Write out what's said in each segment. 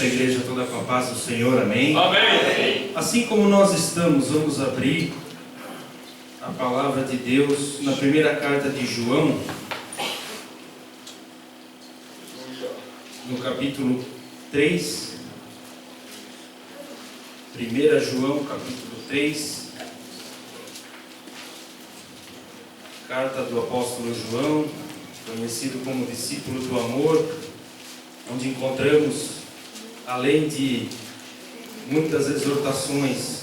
a igreja toda com a paz do Senhor, amém? Amém. Assim como nós estamos, vamos abrir a palavra de Deus na primeira carta de João, no capítulo 3. 1 João, capítulo 3. Carta do apóstolo João, conhecido como discípulo do amor, onde encontramos, além de muitas exortações,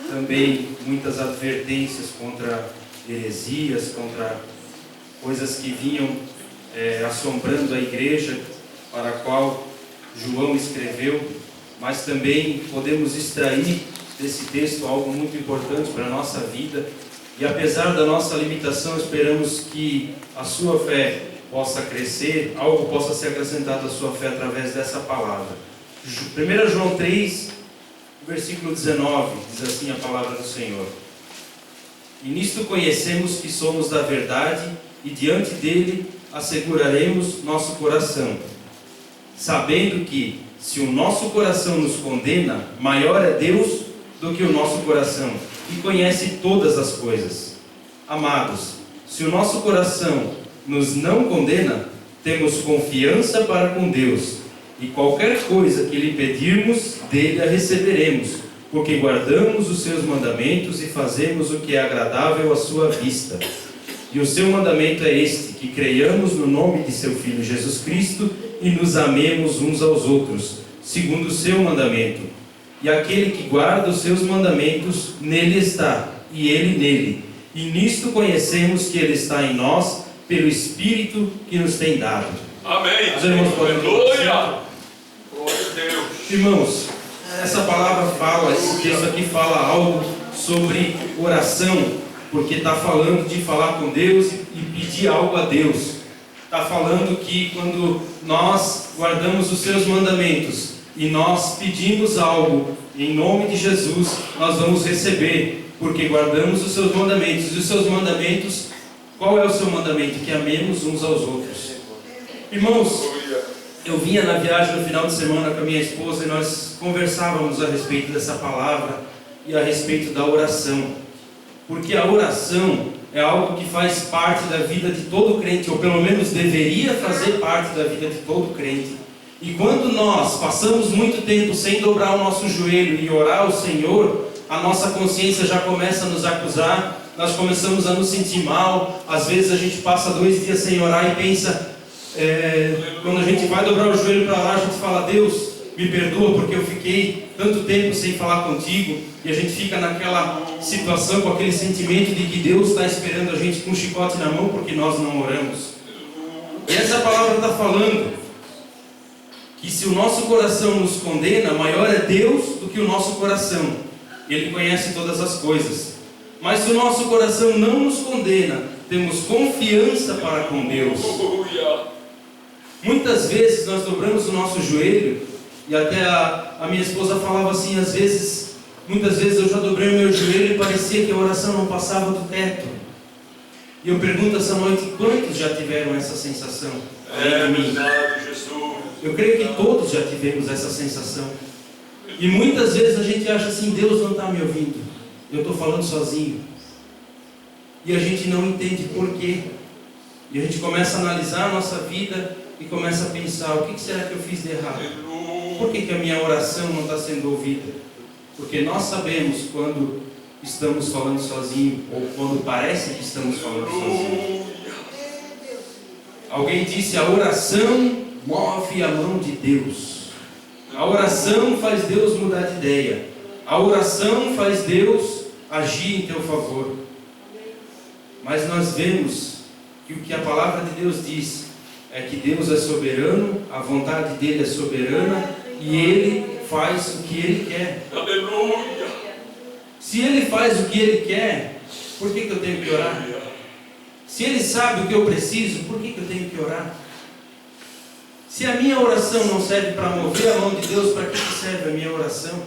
também muitas advertências contra heresias, contra coisas que vinham assombrando a igreja para a qual João escreveu, mas também podemos extrair desse texto algo muito importante para a nossa vida. E apesar da nossa limitação, esperamos que a sua fé possa crescer, algo possa ser acrescentado à sua fé através dessa palavra. 1 João 3, versículo 19, diz assim a palavra do Senhor: E nisto conhecemos que somos da verdade, e diante dele asseguraremos nosso coração, sabendo que, se o nosso coração nos condena, maior é Deus do que o nosso coração, e conhece todas as coisas. Amados, se o nosso coração nos não condena, temos confiança para com Deus, e qualquer coisa que lhe pedirmos, dele a receberemos, porque guardamos os seus mandamentos e fazemos o que é agradável à sua vista. E o seu mandamento é este, que creiamos no nome de seu Filho Jesus Cristo e nos amemos uns aos outros, segundo o seu mandamento. E aquele que guarda os seus mandamentos, nele está, e ele nele. E nisto conhecemos que ele está em nós, pelo Espírito que nos tem dado. Amém. Os irmãos podem Aleluia. Glória a Deus. Irmãos, essa palavra fala, esse texto aqui fala algo sobre oração, porque está falando de falar com Deus e pedir algo a Deus. Está falando que quando nós guardamos os seus mandamentos e nós pedimos algo em nome de Jesus, nós vamos receber, porque guardamos os seus mandamentos. E os seus mandamentos, qual é o seu mandamento? Que amemos uns aos outros. Irmãos, eu vinha na viagem no final de semana com a minha esposa e nós conversávamos a respeito dessa palavra e a respeito da oração, porque a oração é algo que faz parte da vida de todo crente, ou pelo menos deveria fazer parte da vida de todo crente. E quando nós passamos muito tempo sem dobrar o nosso joelho e orar ao Senhor, a nossa consciência já começa a nos acusar, nós começamos a nos sentir mal. Às vezes a gente passa 2 dias sem orar e pensa, quando a gente vai dobrar o joelho para orar, a gente fala: Deus, me perdoa porque eu fiquei tanto tempo sem falar contigo. E a gente fica naquela situação com aquele sentimento de que Deus está esperando a gente com um chicote na mão porque nós não oramos. E essa palavra está falando que se o nosso coração nos condena, maior é Deus do que o nosso coração. Ele conhece todas as coisas. Mas se o nosso coração não nos condena, temos confiança para com Deus. Muitas vezes nós dobramos o nosso joelho, e até a minha esposa falava assim, muitas vezes eu já dobrei o meu joelho e parecia que a oração não passava do teto. E eu pergunto essa noite, quantos já tiveram essa sensação? Verdade, Jesus. Eu creio que todos já tivemos essa sensação. E muitas vezes a gente acha assim, Deus não está me ouvindo, eu estou falando sozinho. E a gente não entende por quê. E a gente começa a analisar a nossa vida e começa a pensar, o que será que eu fiz de errado? Por que a minha oração não está sendo ouvida? Porque nós sabemos quando estamos falando sozinho, ou quando parece que estamos falando sozinho. Alguém disse, a oração move a mão de Deus. A oração faz Deus mudar de ideia. A oração faz Deus agir em teu favor. Mas nós vemos que o que a palavra de Deus diz é que Deus é soberano, a vontade dele é soberana e ele faz o que ele quer. Aleluia. Se ele faz o que ele quer, por que eu tenho que orar? Se ele sabe o que eu preciso, por que eu tenho que orar? Se a minha oração não serve para mover a mão de Deus, para que serve a minha oração?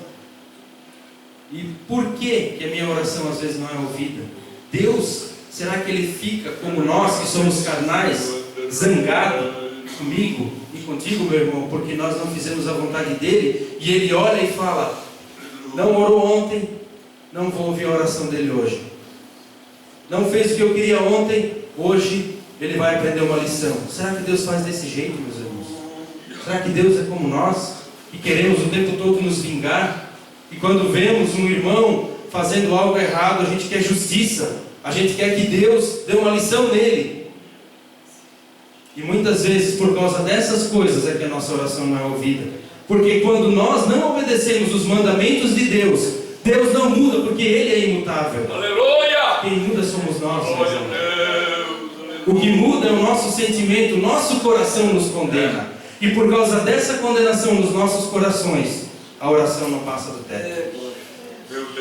E por que a minha oração às vezes não é ouvida? Deus, será que Ele fica como nós que somos carnais, zangado? comigo e contigo, meu irmão, porque nós não fizemos a vontade dele, e ele olha e fala: não orou ontem, não vou ouvir a oração dele hoje. Não fez o que eu queria ontem, hoje ele vai aprender uma lição. Será que Deus faz desse jeito, meus irmãos? Será que Deus é como nós, que queremos o tempo todo nos vingar? E quando vemos um irmão fazendo algo errado, a gente quer justiça, a gente quer que Deus dê uma lição nele. E muitas vezes, por causa dessas coisas, é que a nossa oração não é ouvida. Porque quando nós não obedecemos os mandamentos de Deus, Deus não muda, porque Ele é imutável. Aleluia! Quem muda somos nós. Glória a Deus. O que muda é o nosso sentimento, o nosso coração nos condena. E por causa dessa condenação nos nossos corações, a oração não passa do teto.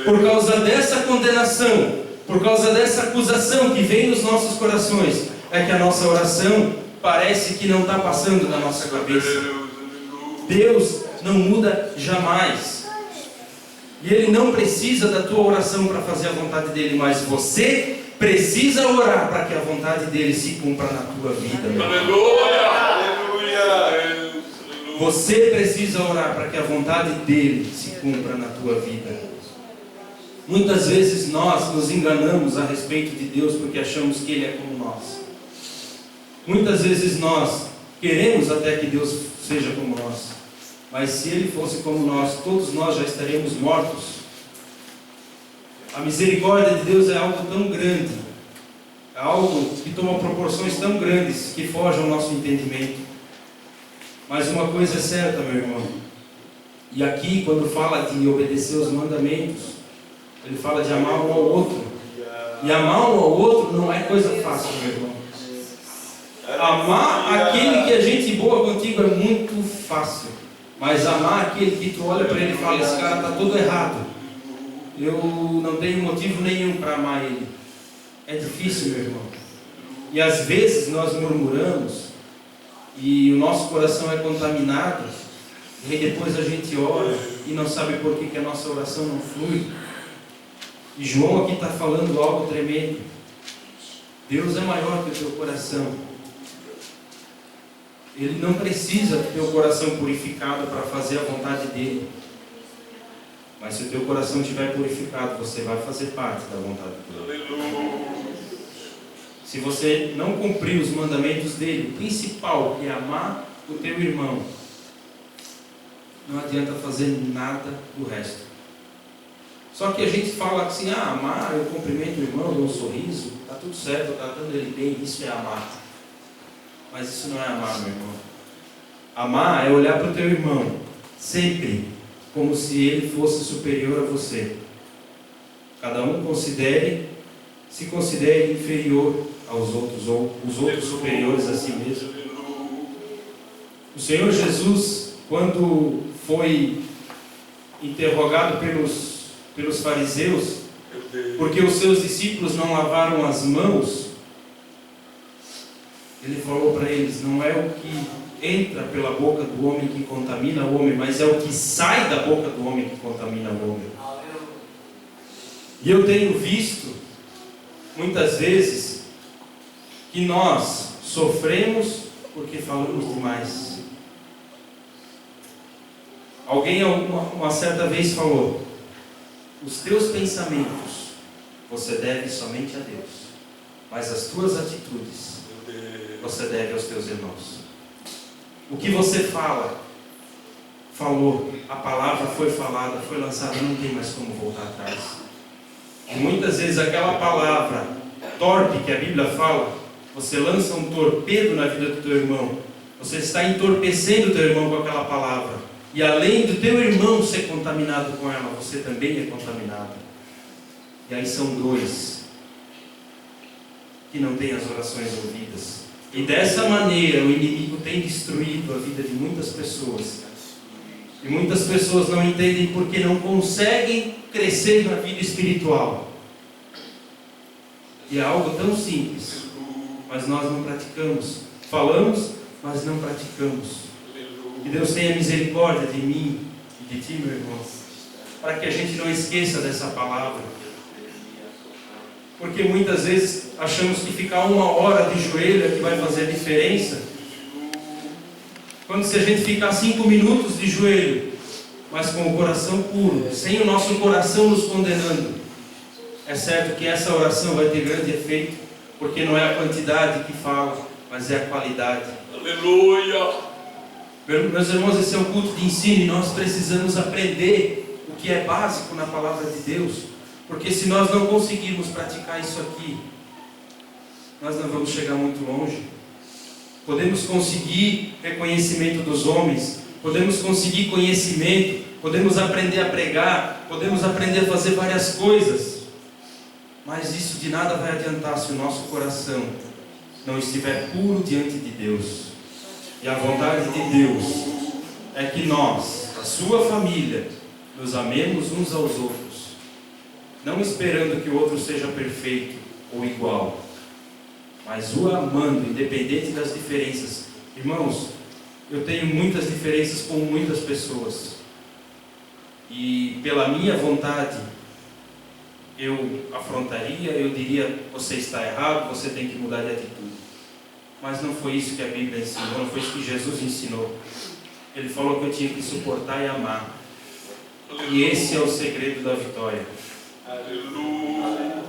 Por causa dessa condenação, por causa dessa acusação que vem nos nossos corações, é que a nossa oração parece que não está passando da nossa cabeça. Deus não muda jamais. E Ele não precisa da tua oração para fazer a vontade dEle, mas você precisa orar para que a vontade dEle se cumpra na tua vida. Aleluia! Aleluia! Você precisa orar para que a vontade dEle se cumpra na tua vida. Muitas vezes nós nos enganamos a respeito de Deus porque achamos que Ele é como nós. Muitas vezes nós queremos até que Deus seja como nós, mas se Ele fosse como nós, todos nós já estaríamos mortos. A misericórdia de Deus é algo tão grande, é algo que toma proporções tão grandes que foge ao nosso entendimento. Mas uma coisa é certa, meu irmão, e aqui quando fala de obedecer os mandamentos, ele fala de amar um ao outro, e amar um ao outro não é coisa fácil, meu irmão. Amar aquele que é gente boa contigo é muito fácil, mas amar aquele que tu olha para ele e fala: esse cara está todo errado, eu não tenho motivo nenhum para amar ele, é difícil, meu irmão. E às vezes nós murmuramos e o nosso coração é contaminado, e aí depois a gente ora e não sabe por que a nossa oração não flui. E João aqui está falando algo tremendo. Deus é maior que o teu coração. Ele não precisa do teu coração purificado para fazer a vontade dele. Mas se o teu coração estiver purificado, você vai fazer parte da vontade dele. Se você não cumprir os mandamentos dele, o principal, que é amar o teu irmão, não adianta fazer nada do resto. Só que a gente fala assim: amar, eu cumprimento o irmão, dou um sorriso, está tudo certo, está dando ele bem, isso é amar. Mas isso não é amar, meu irmão. Amar é olhar para o teu irmão, sempre, como se ele fosse superior a você. Cada um se considere inferior aos outros, ou os outros superiores a si mesmo. O Senhor Jesus, quando foi interrogado pelos fariseus, porque os seus discípulos não lavaram as mãos, Ele falou para eles: não é o que entra pela boca do homem que contamina o homem, mas é o que sai da boca do homem que contamina o homem. E eu tenho visto muitas vezes que nós sofremos porque falamos demais. Alguém uma certa vez falou: os teus pensamentos você deve somente a Deus, mas as tuas atitudes você deve aos teus irmãos. O que você falou, a palavra foi falada, foi lançada, não tem mais como voltar atrás. E muitas vezes aquela palavra torpe que a Bíblia fala, você lança um torpedo na vida do teu irmão, você está entorpecendo o teu irmão com aquela palavra, e além do teu irmão ser contaminado com ela, você também é contaminado. E aí são dois que não têm as orações ouvidas. E dessa maneira o inimigo tem destruído a vida de muitas pessoas. E muitas pessoas não entendem porque não conseguem crescer na vida espiritual. E é algo tão simples, mas nós não praticamos. Falamos, mas não praticamos. Que Deus tenha misericórdia de mim e de ti, meu irmão, para que a gente não esqueça dessa palavra. Porque muitas vezes achamos que ficar 1 hora de joelho é que vai fazer a diferença. Quando se a gente ficar 5 minutos de joelho, mas com o coração puro, sem o nosso coração nos condenando, é certo que essa oração vai ter grande efeito, porque não é a quantidade que fala, mas é a qualidade. Aleluia. Meus irmãos, esse é um culto de ensino e nós precisamos aprender o que é básico na palavra de Deus, porque se nós não conseguirmos praticar isso aqui, nós não vamos chegar muito longe. Podemos conseguir reconhecimento dos homens, podemos conseguir conhecimento, podemos aprender a pregar, podemos aprender a fazer várias coisas, mas isso de nada vai adiantar se o nosso coração não estiver puro diante de Deus. E a vontade de Deus é que nós, a sua família, nos amemos uns aos outros, não esperando que o outro seja perfeito ou igual, mas o amando, independente das diferenças. Irmãos, eu tenho muitas diferenças com muitas pessoas, e pela minha vontade eu afrontaria, eu diria: você está errado, você tem que mudar de atitude. Mas não foi isso que a Bíblia ensinou, não foi isso que Jesus ensinou. Ele falou que eu tinha que suportar e amar, e esse é o segredo da vitória. Aleluia.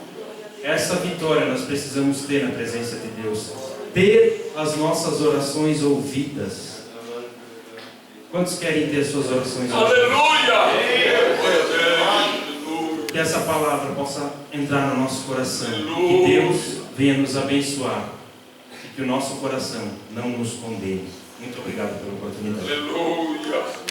Essa vitória nós precisamos ter na presença de Deus, ter as nossas orações ouvidas. Quantos querem ter suas orações ouvidas? Aleluia. Que essa palavra possa entrar no nosso coração, que Deus venha nos abençoar e que o nosso coração não nos condene. Muito obrigado pela oportunidade. Aleluia.